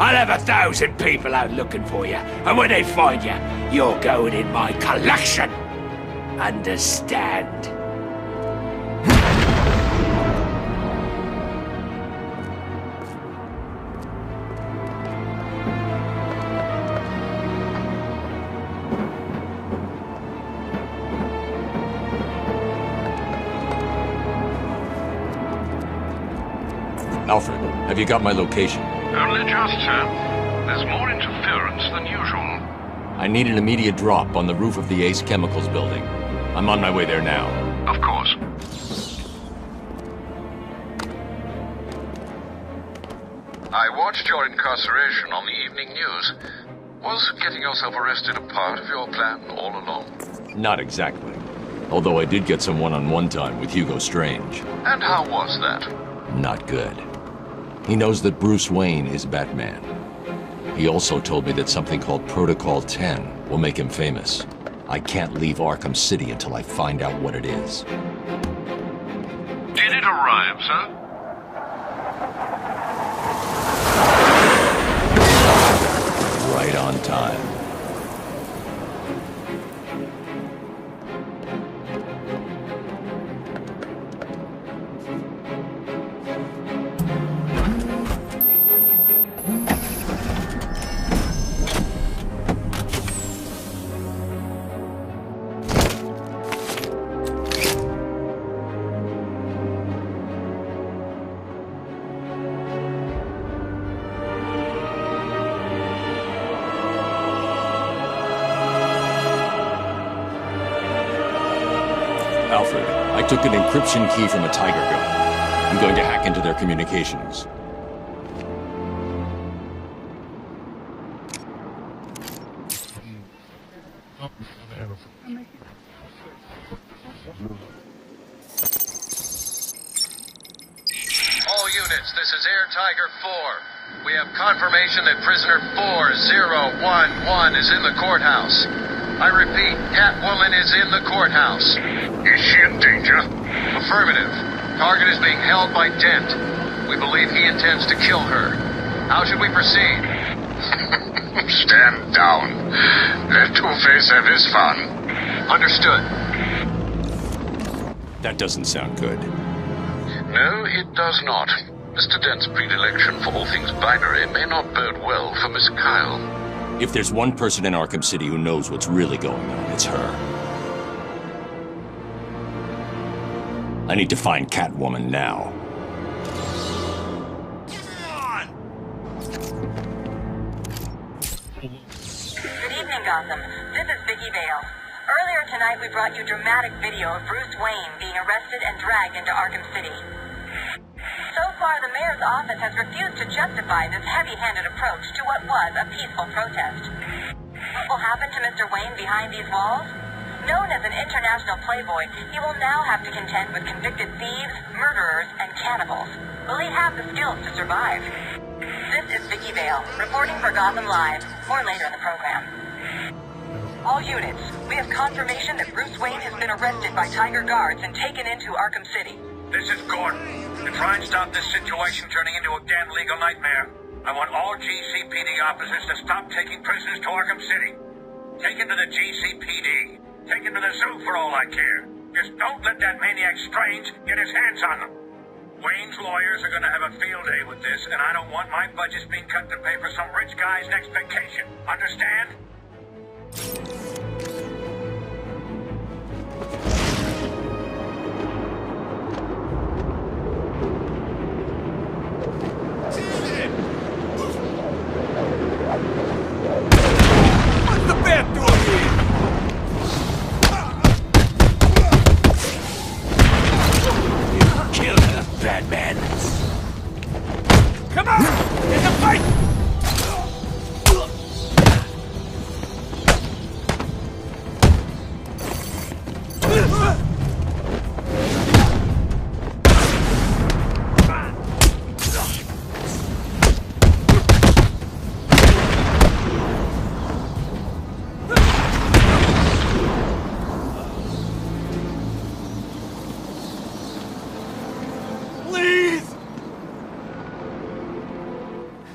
I'll have 1,000 people out looking for you, and when they find you, you're going in my collection. Understand? Alfred, have you got my location? Only just, sir. There's more interference than usual. I need an immediate drop on the roof of the Ace Chemicals building. I'm on my way there now. Of course. I watched your incarceration on the evening news. Was getting yourself arrested a part of your plan all along? Not exactly. Although I did get some one-on-one time with Hugo Strange. And how was that? Not good. He knows that Bruce Wayne is Batman. He also told me that something called Protocol 10 will make him famous. I can't leave Arkham City until I find out what it is. Did it arrive, sir? Right on time. Alfred, I took an encryption key from a Tiger gun. I'm going to hack into their communications. All units, this is Air Tiger 4. We have confirmation that prisoner 4011 is in the courthouse. I repeat, Catwoman is in the courthouse. Is she in danger? Affirmative. Target is being held by Dent. We believe he intends to kill her. How should we proceed? Stand down. Let Two-Face have his fun. Understood. That doesn't sound good. No, it does not. Mr. Dent's predilection for all things binary may not bode well for Miss Kyle. If there's one person in Arkham City who knows what's really going on, it's her. I need to find Catwoman now. Good evening, Gotham. This is Vicky Vale. Earlier tonight, we brought you dramatic video of Bruce Wayne being arrested and dragged into Arkham City. So far, the mayor's office has refused to justify this heavy-handed approach to what was a peaceful protest. What will happen to Mr. Wayne behind these walls? Known as an international playboy, he will now have to contend with convicted thieves, murderers, and cannibals. Will he have the skills to survive? This is Vicky Vale, reporting for Gotham Live. More later in the program. All units, we have confirmation that Bruce Wayne has been arrested by Tiger Guards and taken into Arkham City. This is Gordon. To try and stop this situation turning into a damn legal nightmare, I want all GCPD officers to stop taking prisoners to Arkham City. Take them to the GCPD. Take them to the zoo for all I care. Just don't let that maniac Strange get his hands on them. Wayne's lawyers are going to have a field day with this, and I don't want my budgets being cut to pay for some rich guy's next vacation. Understand? What's the bat doing here? You killed her, Batman. Come on! There's a fight!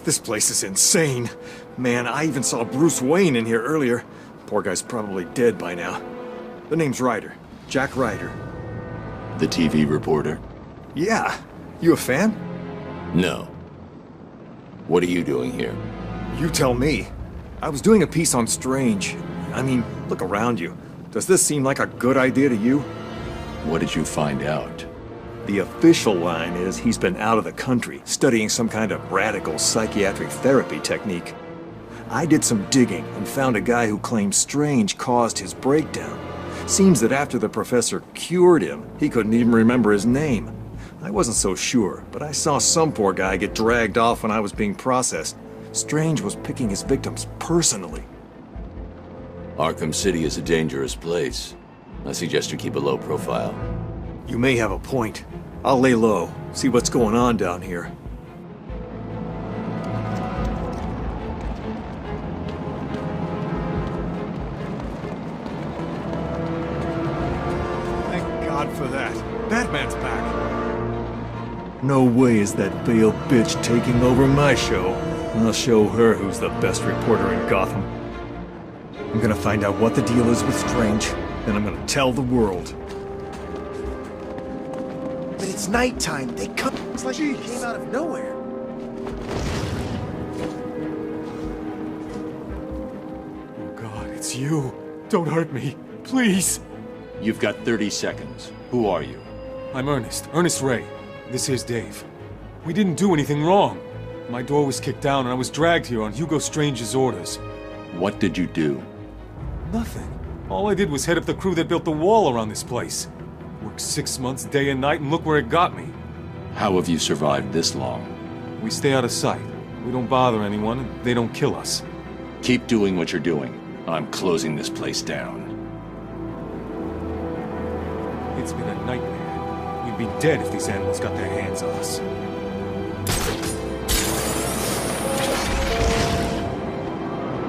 This place is insane. Man, I even saw Bruce Wayne in here earlier. Poor guy's probably dead by now. The name's Ryder. Jack Ryder. The TV reporter? Yeah. You a fan? No. What are you doing here? You tell me. I was doing a piece on Strange. I mean, look around you. Does this seem like a good idea to you? What did you find out? The official line is he's been out of the country, studying some kind of radical psychiatric therapy technique. I did some digging and found a guy who claims Strange caused his breakdown. Seems that after the professor cured him, he couldn't even remember his name. I wasn't so sure, but I saw some poor guy get dragged off when I was being processed. Strange was picking his victims personally. Arkham City is a dangerous place. I suggest you keep a low profile. You may have a point. I'll lay low, see what's going on down here. Thank God for that. Batman's back. No way is that veiled bitch taking over my show. I'll show her who's the best reporter in Gotham. I'm gonna find out what the deal is with Strange, then I'm gonna tell the world. But it's nighttime. They come. It's like they came out of nowhere. Oh God, it's you. Don't hurt me, please. You've got 30 seconds. Who are you? I'm Ernest. Ernest Ray. This here's Dave. We didn't do anything wrong. My door was kicked down and I was dragged here on Hugo Strange's orders. What did you do? Nothing. All I did was head up the crew that built the wall around this place. Worked 6 months, day and night, and look where it got me. How have you survived this long? We stay out of sight. We don't bother anyone, and they don't kill us. Keep doing what you're doing. I'm closing this place down. It's been a nightmare. We'd be dead if these animals got their hands on us.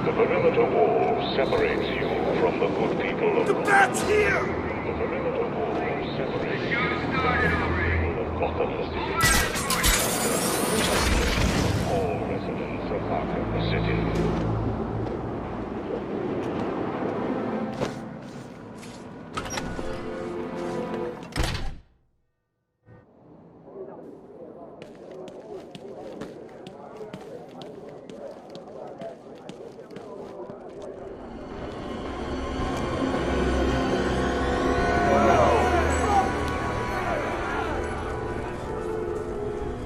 The perimeter wall separates you from the good people of... The bat's here! The perimeter wall separates you from the good people of Gotham City. All residents of Arkham City.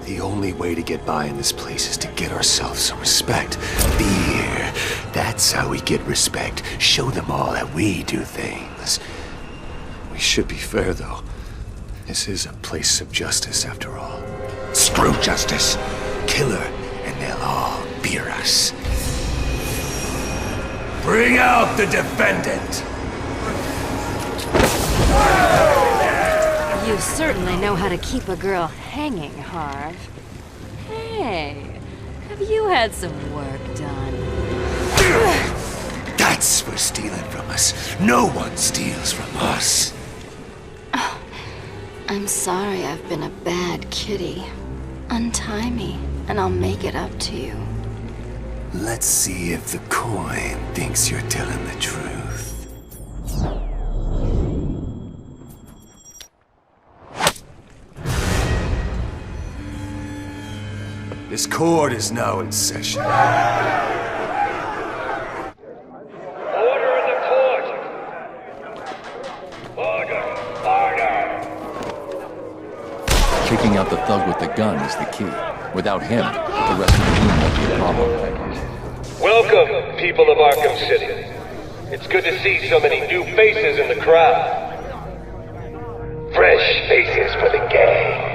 The only way to get by in this place is to get ourselves some respect. Fear. That's how we get respect. Show them all that we do things. We should be fair, though. This is a place of justice, after all. Screw justice. Kill her, and they'll all fear us. Bring out the defendant! You certainly know how to keep a girl hanging, Harv. Hey, have you had some work done? That's for stealing from us. No one steals from us. Oh, I'm sorry I've been a bad kitty. Untie me, and I'll make it up to you. Let's see if the coin thinks you're telling the truth. This court is now in session. Order in the court! Order! Order! Kicking out the thug with the gun is the key. Without him, the rest of the room won't be a problem. Welcome, people of Arkham City. It's good to see so many new faces in the crowd. Fresh faces for the gang.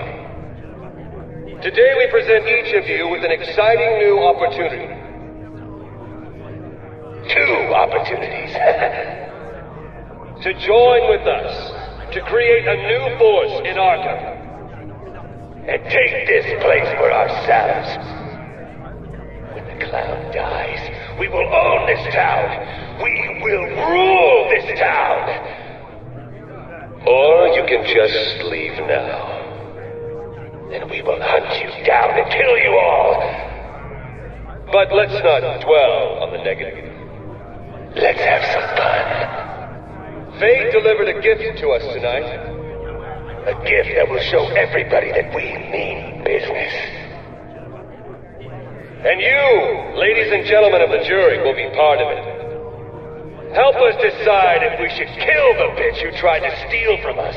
Today we present each of you with an exciting new opportunity. 2 opportunities. To join with us to create a new force in Arkham. And take this place for ourselves. When the clown dies, we will own this town. We will rule this town. Or you can just leave now. And we will hunt you down and kill you all. But let's not dwell on the negative. Let's have some fun. Fate delivered a gift to us tonight. A gift that will show everybody that we mean business. And you, ladies and gentlemen of the jury, will be part of it. Help us decide if we should kill the bitch who tried to steal from us.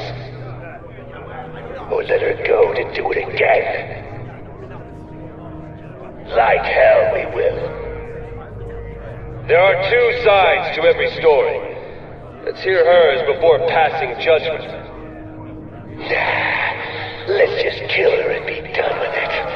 Or let her go to do it again. Like hell we will. There are two sides to every story. Let's hear hers before passing judgment. Nah, let's just kill her and be done with it.